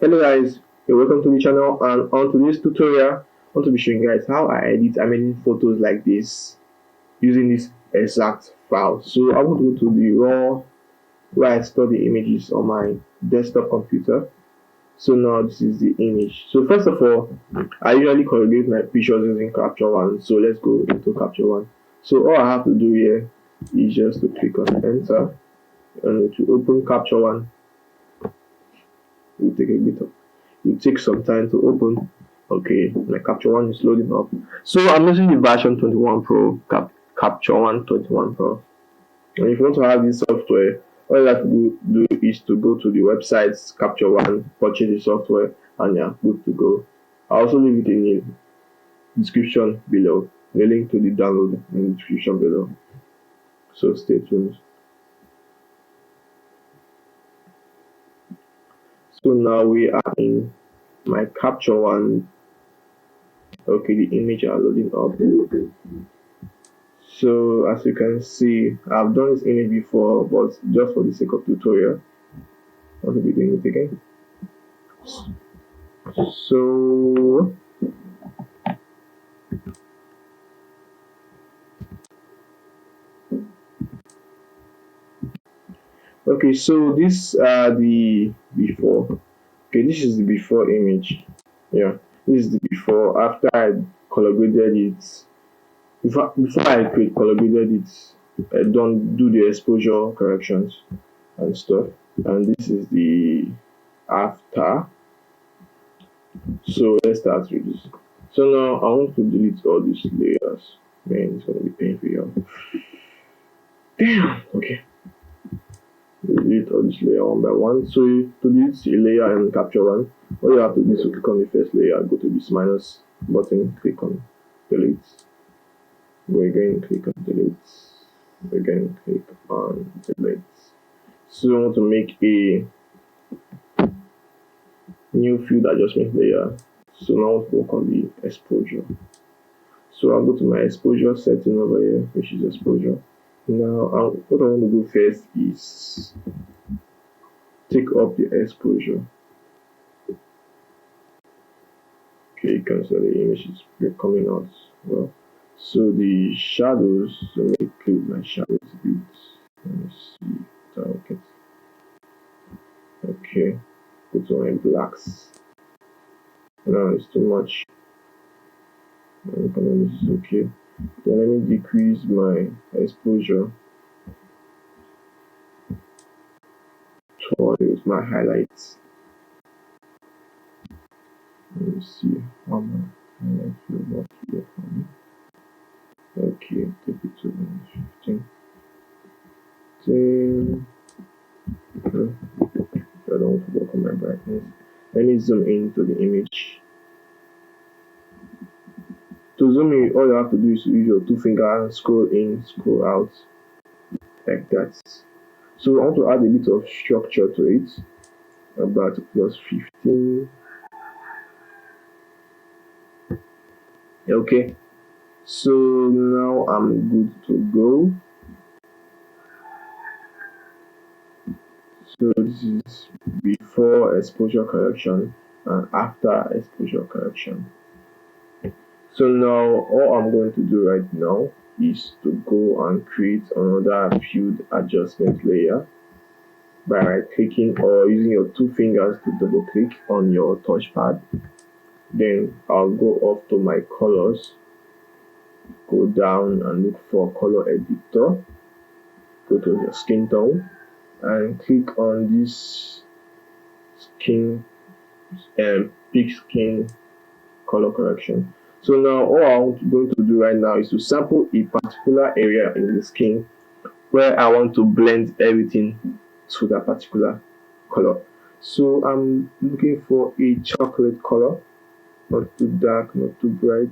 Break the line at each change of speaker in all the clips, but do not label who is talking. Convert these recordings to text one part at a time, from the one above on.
Hello guys, you're welcome to the channel, and on today's tutorial I want to be showing you guys how I edit amazing photos like this using this exact file. So I want to go to the raw where I store the images on my desktop computer. So now this is the image. So first of all, I usually correlate my pictures using Capture One. So let's go into Capture One. So all I have to do here is just to click on enter and to open Capture One. It will take some time to open. Okay, my Capture One is loading up. So I'm using the version 21 Pro, Capture One 21 Pro. And if you want to have this software, all you have to do is to go to the website Capture One, purchase the software, and you're good to go. I'll also leave it in the description below, the link to the download in the description below. So stay tuned. So now we are in my Capture One. Okay, the image are loading up. So as you can see, I've done this image before, but just for the sake of tutorial, I want to be doing it again. So okay, so this the before. Okay, this is the before image. Yeah, this is the before. After I color graded it, before I color graded it, I don't do the exposure corrections and stuff. And this is the after. So let's start with this. So now I want to delete all these layers. Man, it's gonna be painful, y'all. Damn. Okay. Delete all this layer one by one. So to delete the layer in Capture One, all you have to do is to click on the first layer, go to this minus button, click on delete. We're going to click on delete. We're going to click on delete. So I want to make a new field adjustment layer. So now I want to work on the exposure. So I'll go to my exposure setting over here, which is exposure. Now what I want to do first is take up the exposure. Okay, you can see the image is coming out well. So the shadows, let me click my shadows a bit. Let me see what I'll get. Okay, go to my blacks. No, it's too much. This is okay. Then let me decrease my exposure towards my highlights. Let me see how my highlights will work here for me. Okay, take it to 15. Then I don't want to work on my brightness. Let me zoom into the image. To zoom in, all you have to do is to use your two fingers and scroll in, scroll out, like that. So I want to add a bit of structure to it, about plus 15. Okay, so now I'm good to go. So this is before exposure correction and after exposure correction. So now all I'm going to do right now is to go and create another field adjustment layer by right clicking or using your two fingers to double click on your touchpad. Then I'll go off to my colors, go down and look for color editor, go to your skin tone and click on this skin and pick skin color correction. So now all I'm going to do right now is to sample a particular area in the skin where I want to blend everything to that particular color. So I'm looking for a chocolate color, not too dark, not too bright.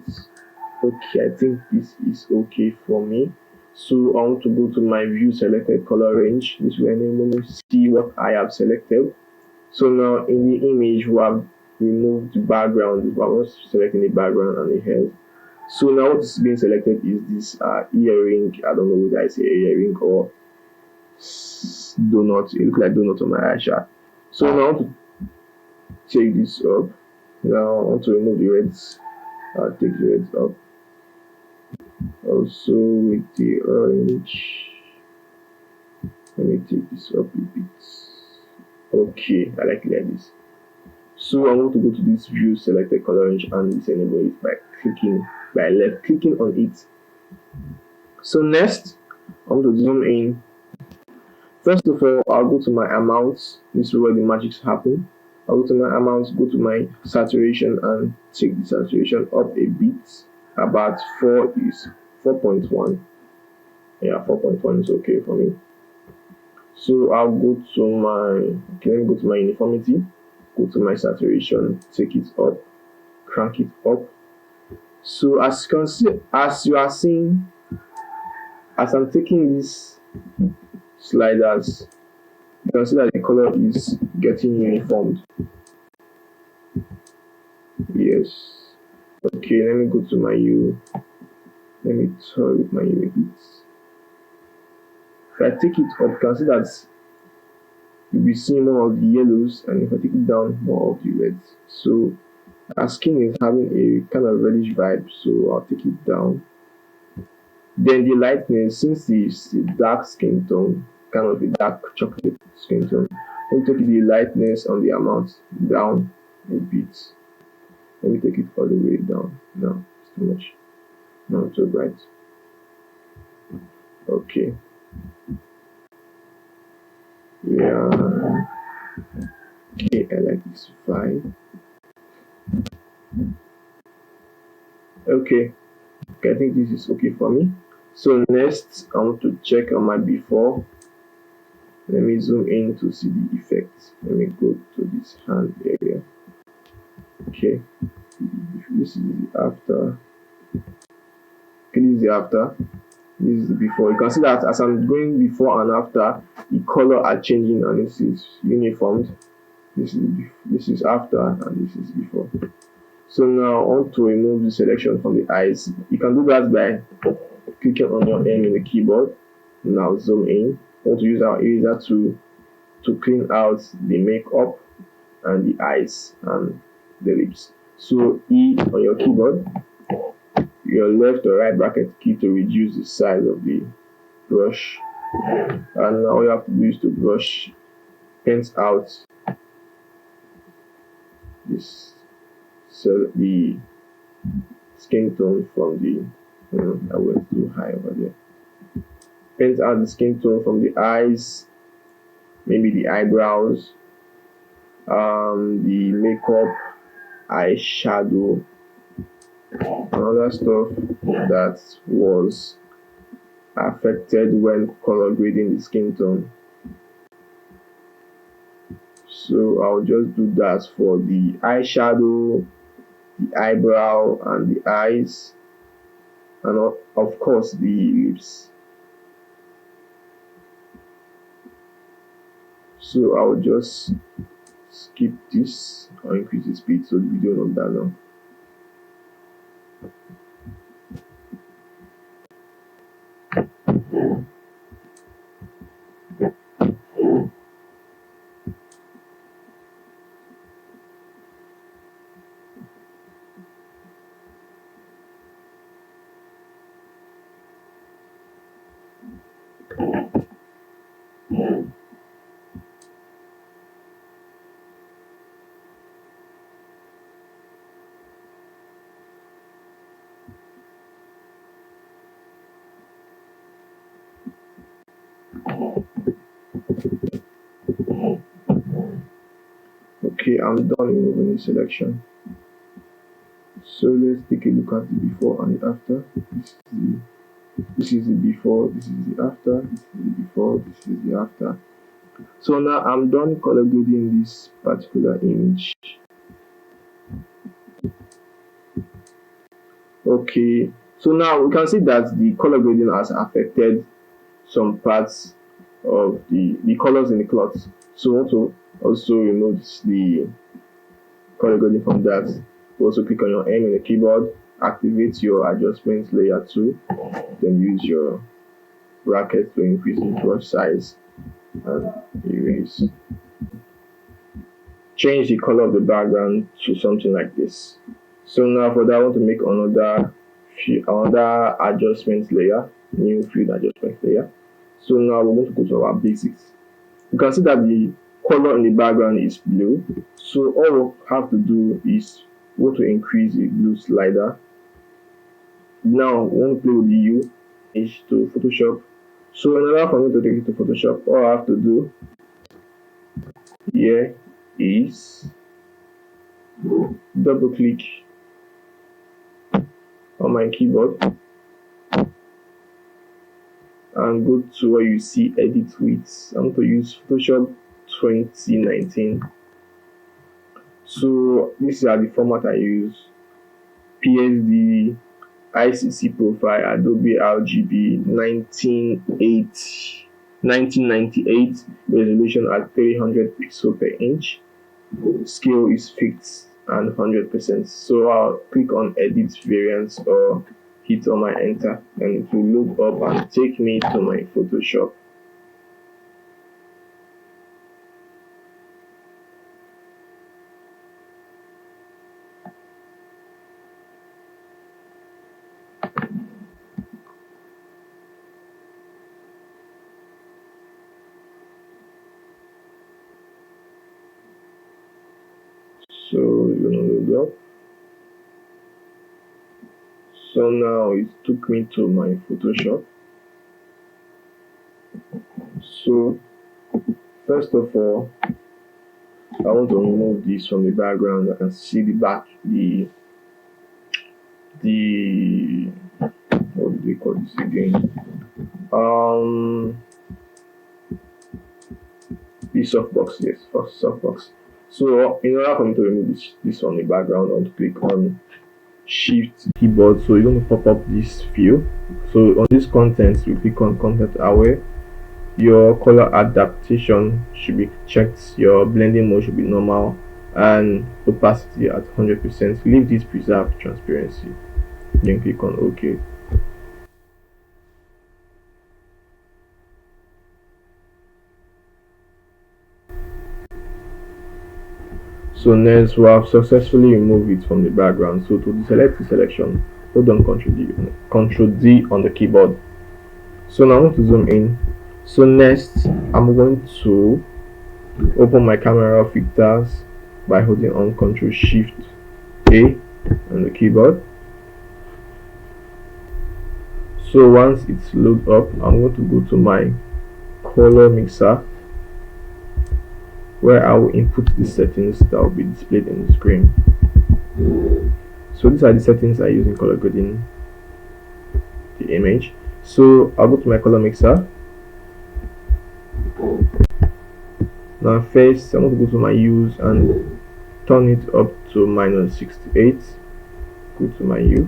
Okay, I think this is okay for me. So I want to go to my view selected color range. This way I let me see what I have selected. So now in the image we have removed the background, but I'm not selecting the background and the head. So now what is being selected is this earring. I don't know whether I say earring or donut. It looks like donut on my eye shot. So now take this up. Now I want to remove the reds. I'll take the reds up. Also with the orange, let me take this up a bit. Okay, I like it like this. So I want to go to this view, select the color range and disable it by left clicking on it. So next, I want to zoom in. First of all, I'll go to my amounts. This is where the magics happen. I'll go to my amounts, go to my saturation and take the saturation up a bit. About 4 is 4.1. Yeah, 4.1 is okay for me. So I'll go to my, let me go to my uniformity, go to my saturation, take it up, crank it up. So as you can see, as you are seeing, as I'm taking these sliders, you can see that the color is getting uniformed. Yes. Okay, let me go to my hue. Let me toy with my hue a bit. If I take it up, you can see that you'll be seeing more of the yellows, and if I take it down, more of the reds. So our skin is having a kind of reddish vibe, so I'll take it down. Then the lightness, since it's a dark skin tone, kind of a dark chocolate skin tone, I'll take the lightness on the amount down a bit. Let me take it all the way down. No, it's too much. Not so bright. Okay. Yeah. Okay, I like this vibe. Okay. I think this is okay for me. So next, I want to check on my before. Let me zoom in to see the effects. Let me go to this hand area. Okay. This is the after. Okay, this is the after. This is the before. You can see that as I'm going before and after, the color are changing and this is uniformed. This is after and this is before. So now I want to remove the selection from the eyes. You can do that by clicking on your M in the keyboard. Now zoom in. I want to use our eraser to clean out the makeup and the eyes and the lips. So E on your keyboard, your left or right bracket key to reduce the size of the brush, and now all you have to do is to brush paint out this, so the skin tone from the I went too high over there. Paint out the skin tone from the eyes, maybe the eyebrows, the makeup, eyeshadow, and other stuff that was affected when color grading the skin tone. So I'll just do that for the eyeshadow, the eyebrow, and the eyes, and of course the lips. So I'll just skip this or increase the speed so the video not that long. Okay, I'm done removing the selection. So let's take a look at the before and the after. This is the before, this is the after, this is the before, this is the after. So now I'm done color grading this particular image. Okay, so now we can see that the color grading has affected some parts of the colors in the cloth. So we want to also remove the color grading from that. Also click on your M in the keyboard, activate your adjustment layer 2, then use your bracket to increase the brush size and erase. change the color of the background to something like this. So now for that, I want to make another adjustment layer, new field adjustment layer. So now we're going to go to our basics. You can see that the color in the background is blue. So all we have to do is go to increase the blue slider. Now we want to play with the hue to Photoshop. So in order for me to take it to Photoshop, all I have to do here is double click on my keyboard and go to where you see edit with. I'm going to use Photoshop 2019. So these are the format I use: PSD, ICC profile, Adobe RGB, 1998 resolution at 300 pixels per inch. Scale is fixed and 100%. So I'll click on edit variants or hit on my enter, and it will load up and take me to my Photoshop. So you're gonna load up. So now it took me to my Photoshop. So first of all, I want to remove this from the background. I can see the back, the what do they call this again? The softbox, yes, first softbox. So in order for me to remove this from the background, I want to click on Shift keyboard. So you're going to pop up this field. So on this contents, we click on content aware. Your color adaptation should be checked, your blending mode should be normal, and opacity at 100%. Leave this preserve transparency, then click on OK. So next, we have successfully removed it from the background. So to deselect the selection, hold on Ctrl D on the keyboard. So now I want to zoom in. So next, I'm going to open my camera filters by holding on Ctrl Shift A on the keyboard. So once it's loaded up, I'm going to go to my color mixer, where I will input the settings that will be displayed in the screen. So these are the settings I use in color grading the image. So I'll go to my color mixer. Now first, I'm going to go to my hues and turn it up to -68. Go to my hue.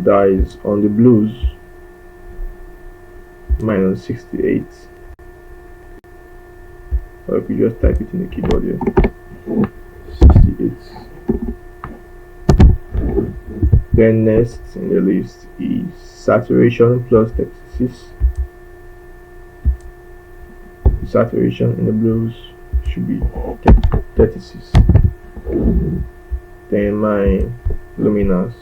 That is on the blues, -68. Or if you just type it in the keyboard here, 68. Then next in the list is saturation plus 36. Saturation in the blues should be 36. Then my luminous,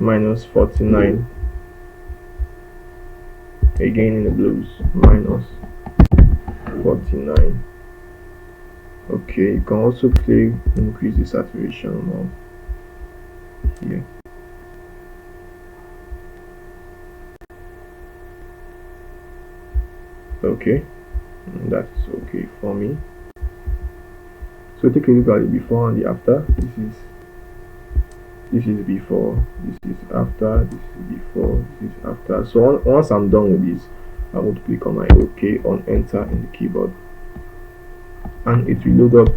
-49. Again in the blues, -49. Okay, you can also increase the saturation more here. Okay, that's okay for me. So take a look at the before and the after. This is before, this is after, this is before, this is after. So once I'm done with this, I want to click on my OK on enter in the keyboard, and it will load up.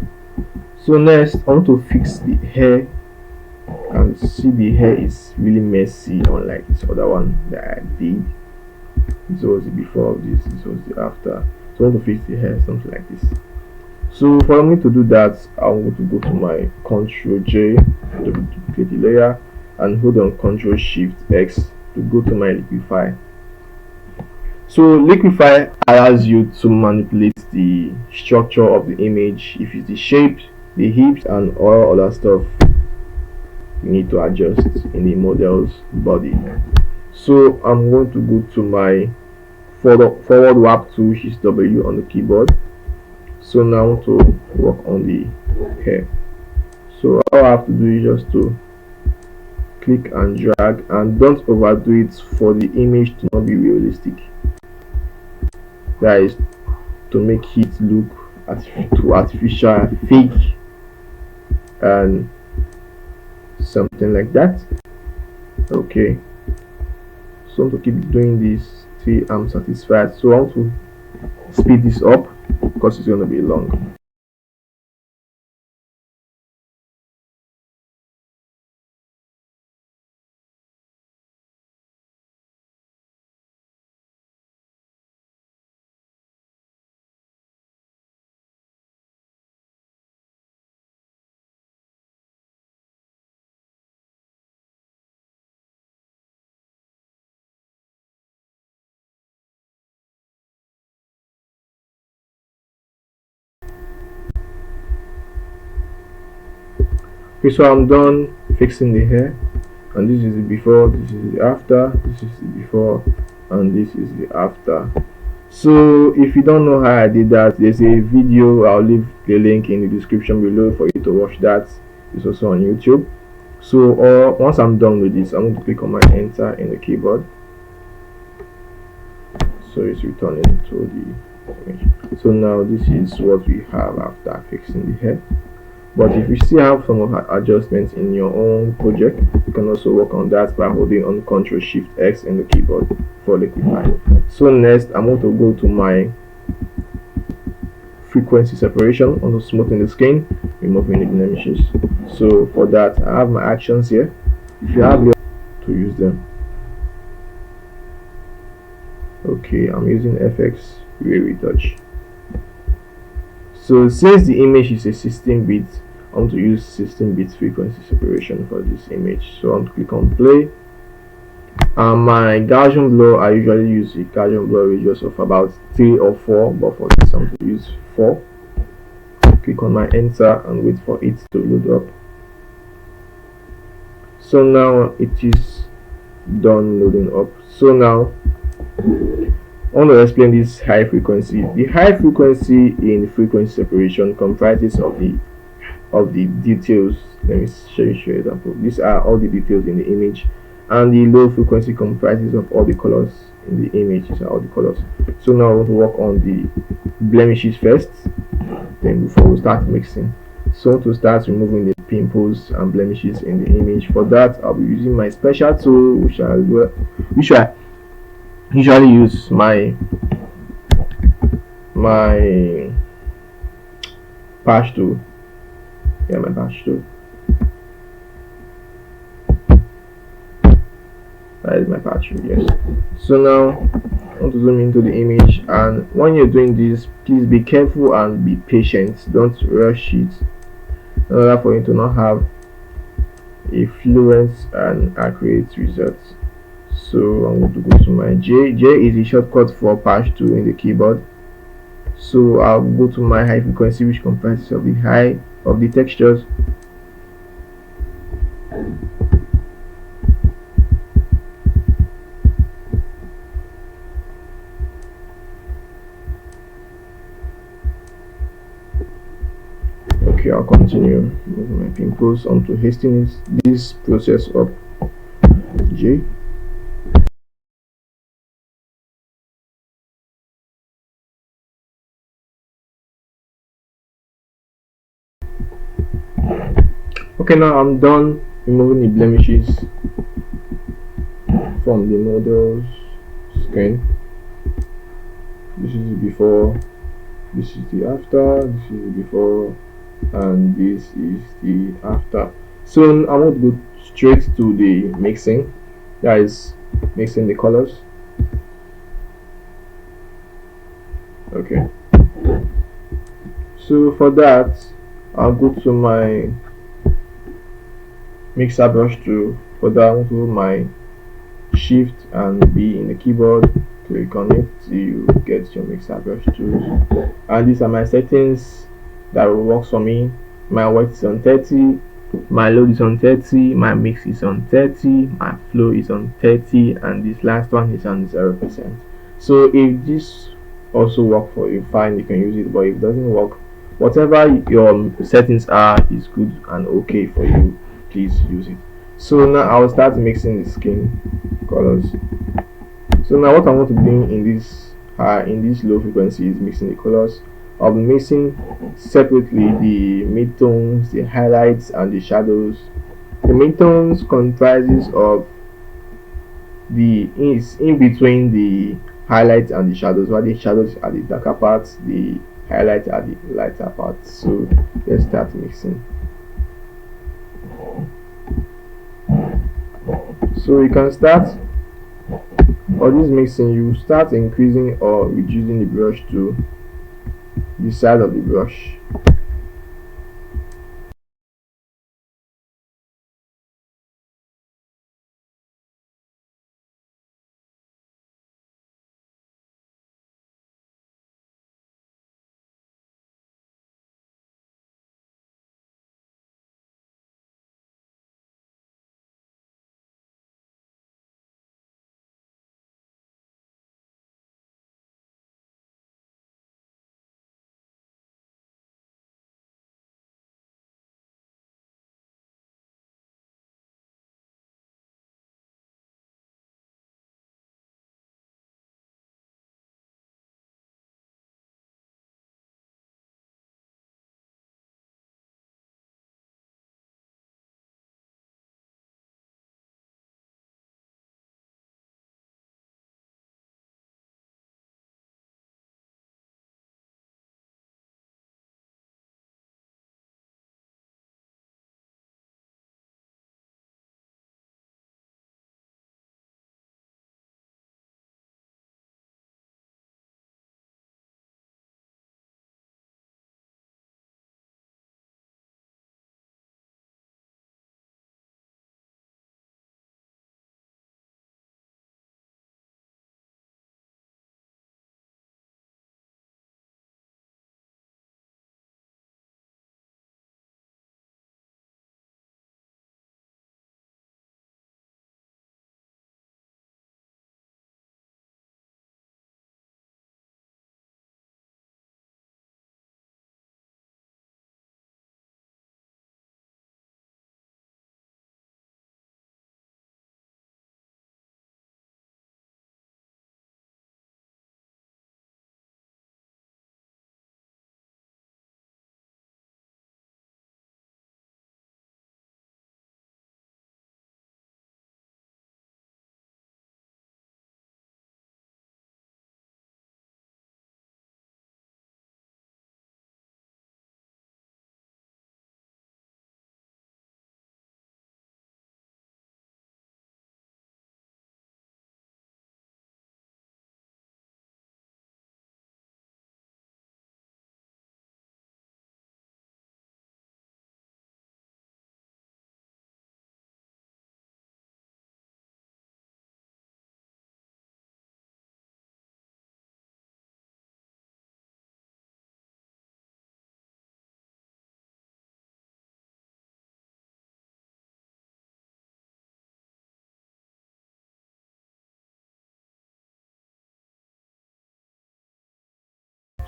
So next, I want to fix the hair. And see, the hair is really messy, unlike this other one that I did. This was the before of this was the after. So I want to fix the hair, something like this. So for me to do that, I want to go to my Ctrl J to duplicate the layer, and hold on Ctrl Shift X to go to my liquify. So liquify allows you to manipulate the structure of the image. If it's the shape, the hips, and all other stuff you need to adjust in the model's body. So I'm going to go to my forward warp tool, which is W on the keyboard. So now to work on the hair. So all I have to do is just to click and drag, and don't overdo it for the image to not be realistic. That is to make it look too artificial, fake, and something like that. Okay, so to keep doing this till I'm satisfied. So I want to speed this up because it's going to be long. Okay, so I'm done fixing the hair, and this is the before, this is the after, this is the before, and this is the after. So if you don't know how I did that, there's a video. I'll leave the link in the description below for you to watch that. It's also on YouTube. So once I'm done with this, I'm going to click on my enter in the keyboard, so it's returning to the image. So now this is what we have after fixing the hair. But if you still have some of adjustments in your own project, you can also work on that by holding on Ctrl Shift X in the keyboard for liquify. So next, I'm going to go to my frequency separation, on to smoothing the skin, removing the blemishes. So for that, I have my actions here. If you have your to use them. Okay, I'm using FX Retouch. So since the image is a 16-bit, I want to use 16-bit frequency separation for this image. So I'm to click on play. My Gaussian blur, I usually use a Gaussian blur radius of about 3 or 4, but for this I'm going to use 4. Click on my enter and wait for it to load up. So now it is done loading up. So now I want to explain this high frequency. The high frequency in frequency separation comprises of the details. Let me show you an example. These are all the details in the image, and the low frequency comprises of all the colors in the image. These are all the colors. So now I want to work on the blemishes first, then before we start mixing. So to start removing the pimples and blemishes in the image, for that I'll be using my special tool, which I usually use my patch tool. Yeah, my patch tool. That is my patch tool, yes. So now I want to zoom into the image, and when you're doing this, please be careful and be patient. Don't rush it in order for you to not have a fluent and accurate result. So I'm going to go to my J. J is the shortcut for patch tool in the keyboard. So I'll go to my high frequency, which comprises of the textures. Okay, I'll continue moving my pimples onto hastening this process up. J. Okay, now I'm done removing the blemishes from the model's skin. This is the before, this is the after, this is the before, and this is the after. So I'm going to go straight to the mixing, that is mixing the colors. Okay, so for that I'll go to my mixer brush tool. For that I want to hold my shift and B in the keyboard, click on it till you get your mixer brush tools. And these are my settings that will work for me. My weight is on 30, my load is on 30, my mix is on 30, my flow is on 30, and this last one is on 0%. So if this also work for you, fine, you can use it. But if it doesn't work, whatever your settings are is good and okay for you, please use it. So now I'll start mixing the skin colors. So now what I want to be doing in this low frequency is mixing the colors. I'll be mixing separately the midtones, the highlights, and the shadows. The midtones comprises of the is in between the highlights and the shadows, while the shadows are the darker parts, the highlights are the lighter parts. So let's start mixing. So you can start, or this mixing, you start increasing or reducing the brush to the side of the brush.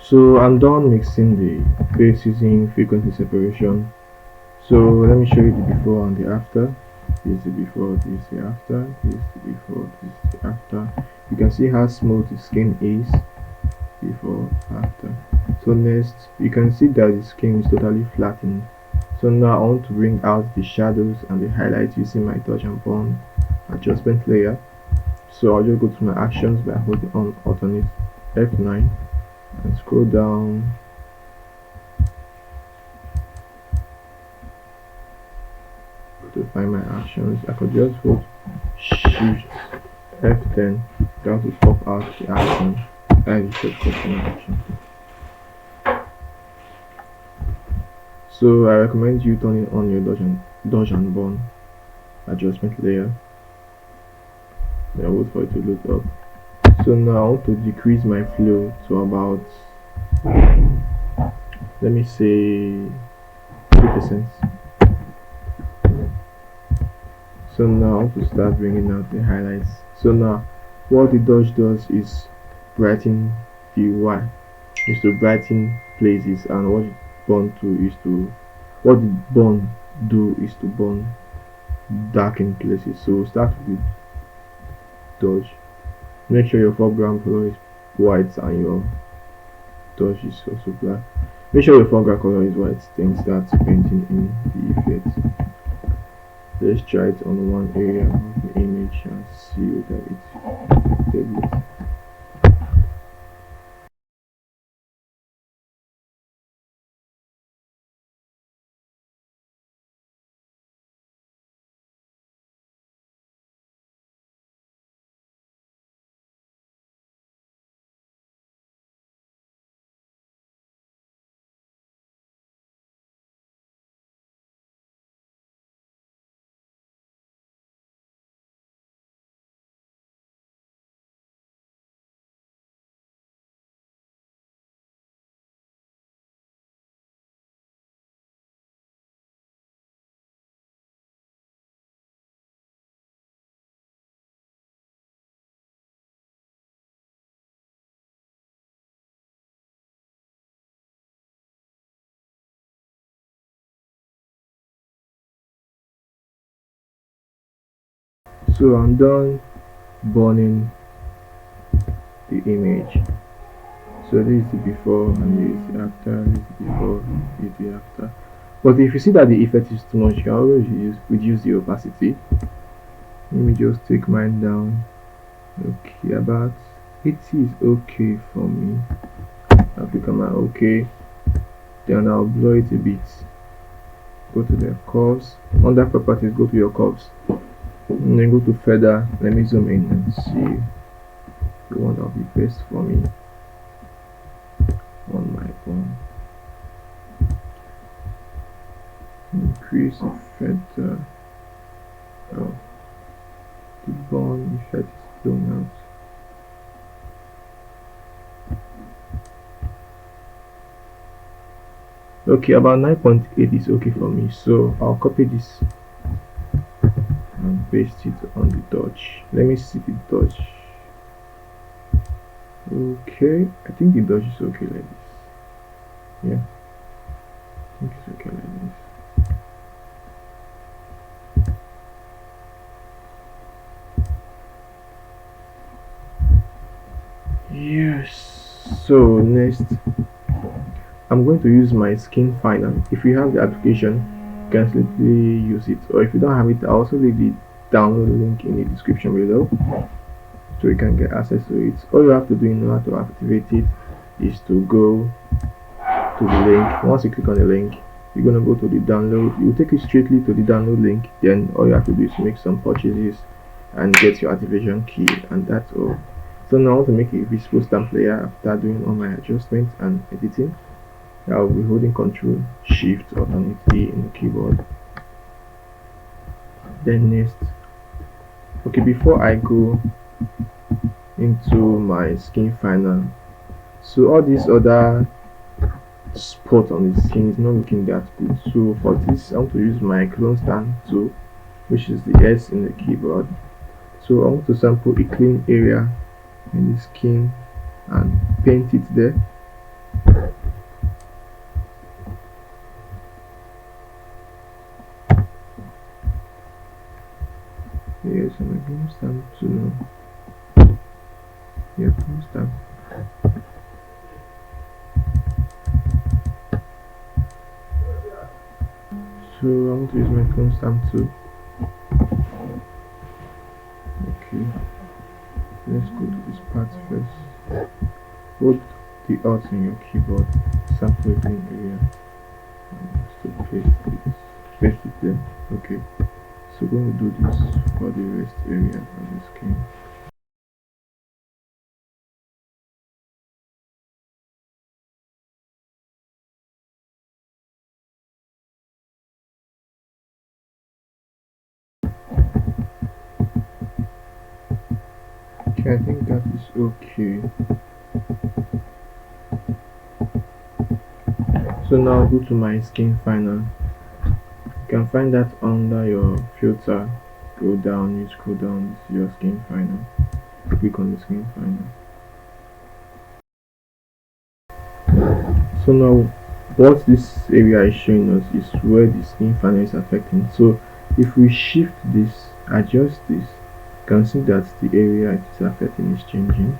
So I'm done mixing the base using frequency separation. So let me show you the before and the after. This is the before, this is the after, this is the before, this is the after. You can see how smooth the skin is before, after. So next, you can see that the skin is totally flattened. So now I want to bring out the shadows and the highlights using my touch and burn adjustment layer. So I'll just go to my actions by holding on alternate F9 and scroll down to find my actions. I could just hold Shift F10 down to pop out the action and the shortcut for my action. So I recommend you turning on your dodge and burn adjustment layer. Then wait for it to load up. So now I want to decrease my flow to about, let me say, 3%. So now I want to start bringing out the highlights. So now what the dodge does is brighten the white, is to brighten places, and what the burn do is to burn darken places. So start with dodge. Make sure your foreground color is white and your dodge is also black. Make sure your foreground color is white, then start painting in the effect. Let's try it on one area of the image and see whether it develops. So I'm done burning the image. So this is the before and this is the after, this is the before, this is the after. But if you see that the effect is too much, you can always reduce the opacity. Let me just take mine down. Okay, about 80 is okay for me. I'll click on my okay, then I'll blur it a bit. Go to the curves. Under properties, go to your curves, and then go to feather. Let me zoom in and see the one that'll be best for me on my phone. Increase the feather. Oh, the bone effect is blown out. Okay, about 9.8 is okay for me, so I'll copy this and paste it on the dodge. Let me see the dodge. Okay, I think the dodge is okay like this. Yeah, I think it's okay like this. Yes, so next I'm going to use my skin finder. If you have the application, you can simply use it, or if you don't have it, I'll also leave the download link in the description below so you can get access to it. All you have to do in order to activate it is to go to the link. Once you click on the link, you're going to go to the download. It will take you straightly to the download link. Then all you have to do is make some purchases and get your activation key, and that's all. So now I want to make a visible stamp layer. After doing all my adjustments and editing, I'll be holding Ctrl Shift alternately in the keyboard. Then next, okay, before I go into my skin finder, so all these other spot on the skin is not looking that good. So for this, I want to use my clone stand tool, which is the S in the keyboard. So I want to sample a clean area in the skin and paint it there. Yes, I'm a clone stamp tool. Yeah, clone stamp. So I want to use my clone stamp tool. Okay, let's go to this part first. Hold the Alt in your keyboard, sample a clean area, so paste it there. Okay, so we're going to do this for the rest area of the skin. I think that is okay. So now go to my skin final. You can find that under your filter. Go down, you scroll down to your skin final. Click on the skin final. So now what this area is showing us is where the skin final is affecting. So if we shift this, adjust this, you can see that the area it is affecting is changing.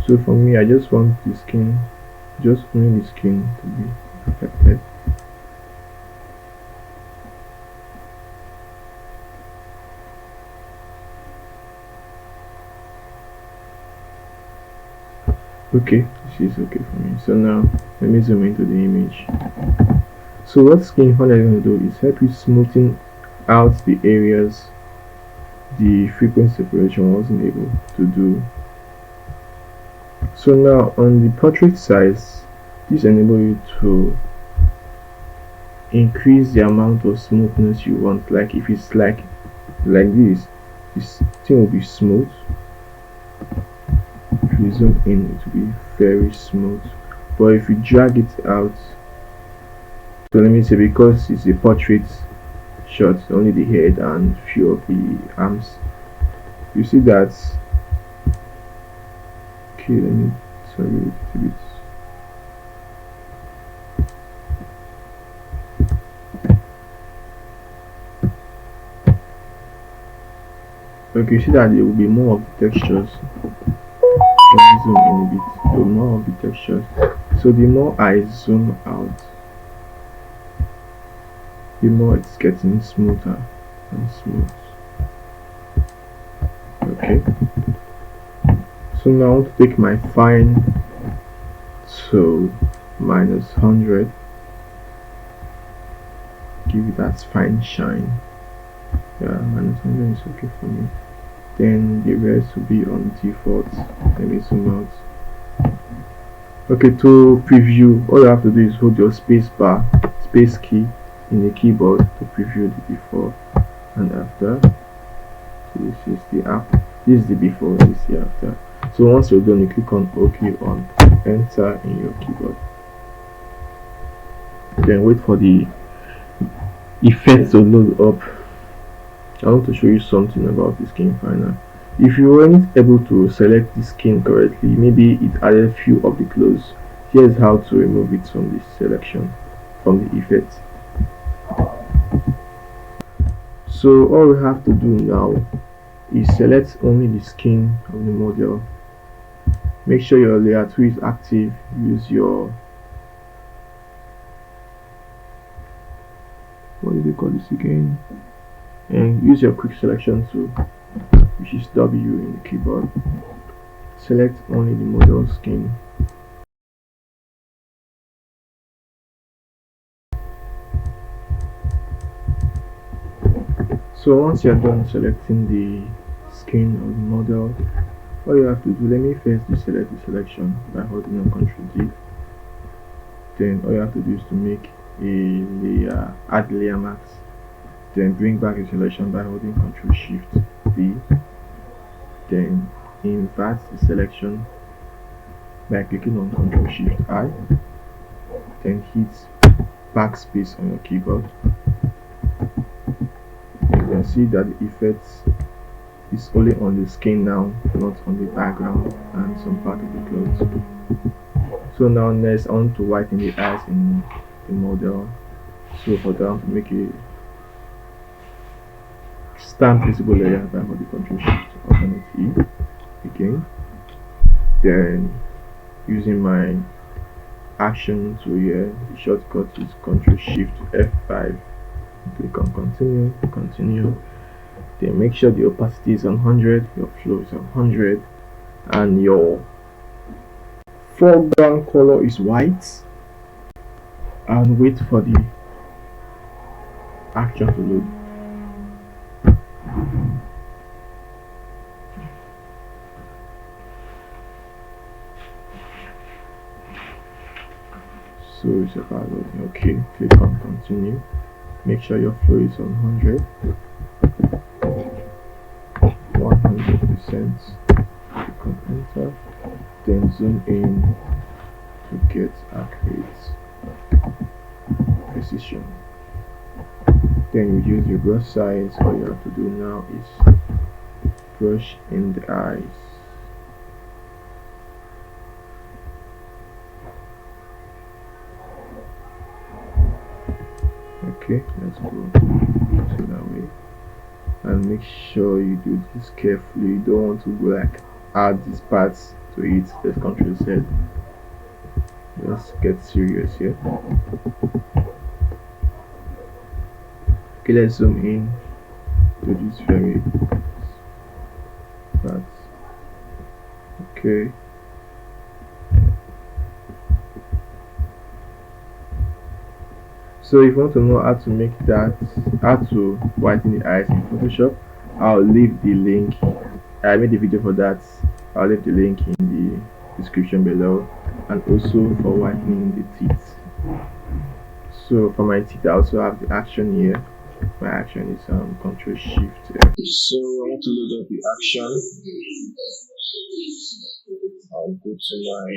So for me, I just want the skin, just only the skin to be affected. Okay, this is okay for me. So now let me zoom into the image. So what skin final is going to do is help you smoothing out the areas the frequent separation wasn't able to do. So now on the portrait size, this enables you to increase the amount of smoothness you want. Like if it's like this thing will be smooth. If you zoom in, it will be very smooth. But if you drag it out, so let me say because it's a portrait shot, only the head and few of the arms, you see that. Okay, let me sorry a bit. Okay, you see that there will be more of the textures. Let me zoom in a bit. There will be more of the textures. So the more I zoom out, the more it's getting smoother and smooth. Okay. So now I want to take my fine to -100. Give it that fine shine. Yeah, -100 is okay for me. Then the rest will be on default. Let me zoom out. Okay, to preview, all you have to do is hold your space key in the keyboard to preview the before and after. So this is the this is the before, this is the after. So once you're done, you click on OK on enter in your keyboard. Then wait for the effects to load up. I want to show you something about the skin final. If you weren't able to select the skin correctly, maybe it added few of the clothes. Here's how to remove it from the selection, from the effects. So all we have to do now is select only the skin of the model. Make sure your layer 2 is active. Use your, what do they call this again? And use your quick selection tool, which is W in the keyboard. Select only the model skin. So once you're done selecting the skin of the model, all you have to do, let me first deselect the selection by holding on Ctrl D. Then all you have to do is to make a layer, add layer mask. Then bring back the selection by holding Ctrl Shift D. Then invert the selection by clicking on Ctrl Shift I. Then hit backspace on your keyboard. You can see that the effects is only on the skin now, not on the background and some part of the clothes. So now next, on to whiten the eyes in the model. So for that, to make a stamp visible layer by holding Ctrl Shift Alternate E again. Then using my action tool here, the shortcut is Ctrl Shift F5. Click on continue. Then make sure the opacity is on 100, your flow is on 100, and your foreground color is white. And wait for the action to load. So it's about loading. Okay, click on continue. Make sure your flow is on 100%. center, then zoom in to get accurate precision. Then reduce your brush size. All you have to do now is brush in the eyes. Okay, let's go to that way, and make sure you do this carefully. You don't want to go like add these parts to it. Let's control Z. Let's get serious here. Okay, let's zoom in to this very part. Okay. So if you want to know how to make that, how to whiten the eyes in Photoshop, I'll leave the link. I made a video for that. I'll leave the link in the description below, and also for whitening the teeth. So for my teeth, I also have the action here. My action is Control Shift. So I want to load up the action. I'll go to my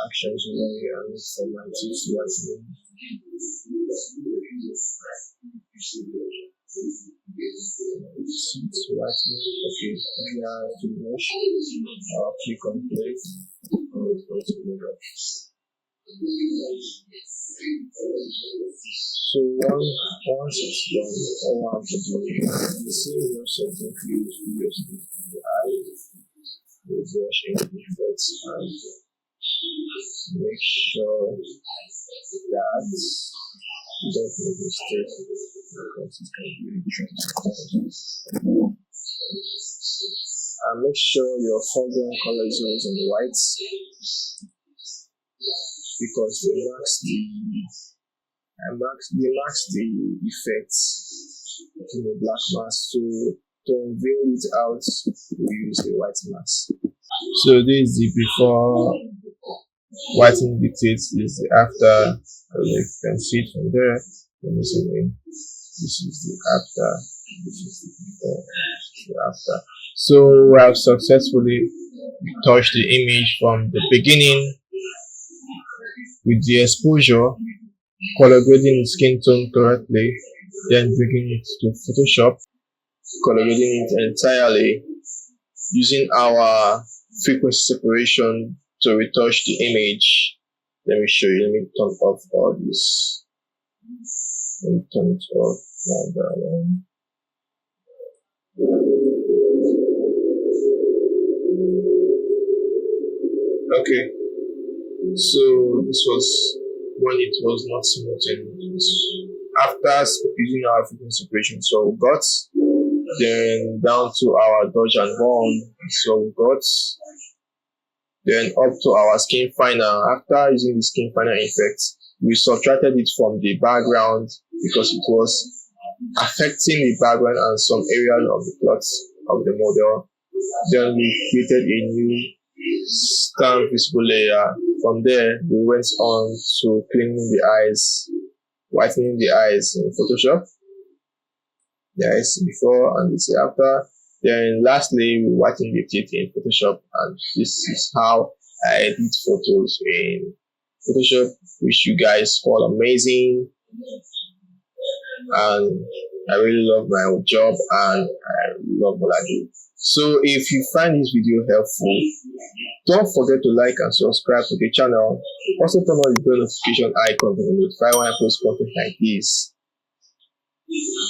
actions here and for my teeth whitening. Teeth whitening. Okay, here to brush. I'll click on play. So once it's done, all I have to do is the same process that we used previously. I will brush in the effects and make sure that you don't make mistakes because it can be really tricky. And make sure your foreground color is always in white because they marks the effects in the black mask. So to unveil it out, we use the white mask. So this is the before whitening the teeth. This is the after. I don't know if you can see it from there. Let me zoom in. This is the after. This is the before. This is the after. So we have successfully touched the image from the beginning with the exposure, color grading the skin tone correctly, then bringing it to Photoshop, color grading it entirely, using our frequency separation to retouch the image. Let me show you. Let me turn off all this. Let me turn it off. Okay, so this was when it was not smoothing. After using our frequency separation, so we got, then down to our dodge and burn, so we got, then up to our skin finer. After using the skin finer effect, we subtracted it from the background because it was affecting the background and some areas of the cloth of the model. Then we created a new stamp visible layer. From there, we went on to cleaning the eyes, whitening the eyes in Photoshop. The eyes before and this after. Then lastly, we whiten the teeth in Photoshop, and this is how I edit photos in Photoshop, which you guys call amazing. And I really love my job and I love what I do. So if you find this video helpful, don't forget to like and subscribe to the channel. Also turn on the bell notification icon to notify when I post content like this.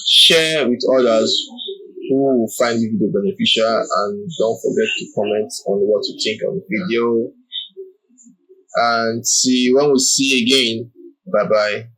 Share with others who will find the video beneficial, and don't forget to comment on what you think of the video. And see when we see again. Bye bye.